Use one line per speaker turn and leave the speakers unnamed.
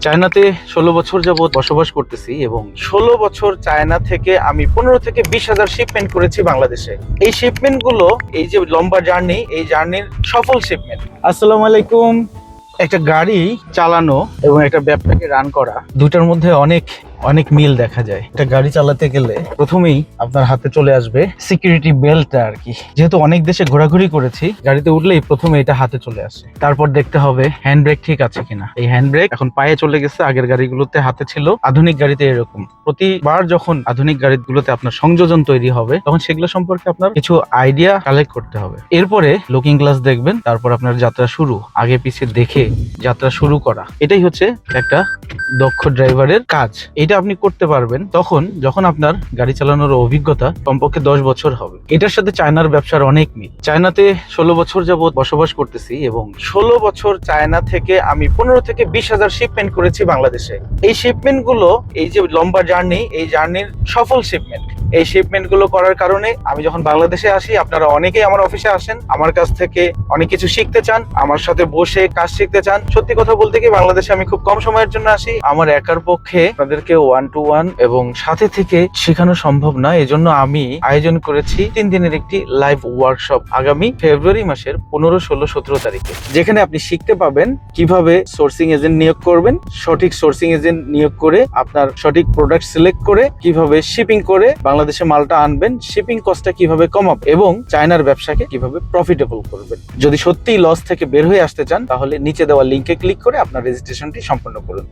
চায়নাতে 16 বছর যাবত বসবাস করতেছি এবং 16 বছর চায়না থেকে আমি 15 থেকে 20,000 শিপমেন্ট করেছি বাংলাদেশে। এই শিপমেন্ট গুলো, এই যে লম্বা জার্নি, এই জার্নির সফল শিপমেন্ট। আসসালামু আলাইকুম। একটা গাড়ি চালানো এবং একটা ব্যবসাকে রান করা, দুটার মধ্যে অনেক অনেক মিল দেখা যায়। একটা গাড়ি চালাতে গেলে প্রথমেই আপনার হাতে চলে আসবে সিকিউরিটি বেল্টটা আর কি। যেহেতু অনেক দেশে ঘোরাঘুরি করেছি, গাড়িতে উঠলেই প্রথমে এটা হাতে চলে আসে। তারপর দেখতে হবে হ্যান্ড ব্রেক ঠিক আছে কিনা। এই হ্যান্ড ব্রেক এখন পায়ে চলে গেছে, আগের গাড়িগুলোতে হাতে ছিল। আধুনিক গাড়িতে এরকম প্রতিবার যখন আধুনিক গাড়িগুলোতে আপনার সংযোজন তৈরি হবে, তখন সেগুলো সম্পর্কে আপনার কিছু আইডিয়া কালেক্ট করতে হবে। এরপরে লুকিং গ্লাস দেখবেন, তারপর আপনার যাত্রা শুরু, আগে পিছিয়ে দেখে যাত্রা শুরু করা। এটাই হচ্ছে একটা দক্ষ ড্রাইভারের কাজ। এটা আপনি করতে পারবেন তখন যখন আপনার গাড়ি চালানোর অভিজ্ঞতা কমপক্ষে 10 বছর হবে। এটার সাথে চায়নার ব্যবসার অনেক মিল। চায়নাতে 16 বছর যাবত বসবাস করতেছি এবং 16 বছর চায়না থেকে আমি 15 থেকে 20,000 শিপমেন্ট করেছি বাংলাদেশে। এই শিপমেন্ট গুলো, এই যে লম্বা জার্নি, এই জার্নির সফল শিপমেন্ট। এই শিপমেন্ট গুলো করার কারণে আমি যখন বাংলাদেশে আসি, আপনারা অনেকেই আমার অফিসে আসেন, আমার কাছ থেকে অনেক কিছু শিখতে চান, আমার সাথে বসে কাজ শিখতে চান। সত্যি কথা বলতে কি, বাংলাদেশে আমি খুব কম সময়ের জন্য আসি। আমার একার পক্ষে আপনাদেরকে 1 to 1 এবং সাথে থেকে শেখানো সম্ভব না। এজন্য আমি আয়োজন করেছি 3 দিনের একটি লাইভ ওয়ার্কশপ আগামী ফেব্রুয়ারি মাসের 15, 16, 17 তারিখে, যেখানে আপনি শিখতে পাবেন কিভাবে সোর্সিং এজেন্ট নিয়োগ করবেন, সঠিক সোর্সিং এজেন্ট নিয়োগ করে আপনার সঠিক প্রোডাক্ট সিলেক্ট করে কিভাবে শিপিং করে বাংলাদেশে মালটা আনবেন, শিপিং কস্টটা কিভাবে কমাবেন এবং চায়নার ব্যবসাকে কিভাবে প্রফিটেবল করবেন। যদি সত্যিই লস থেকে বের হয়ে আসতে চান, তাহলে নিচে দেওয়া লিংকে ক্লিক করে আপনার রেজিস্ট্রেশনটি সম্পন্ন করুন।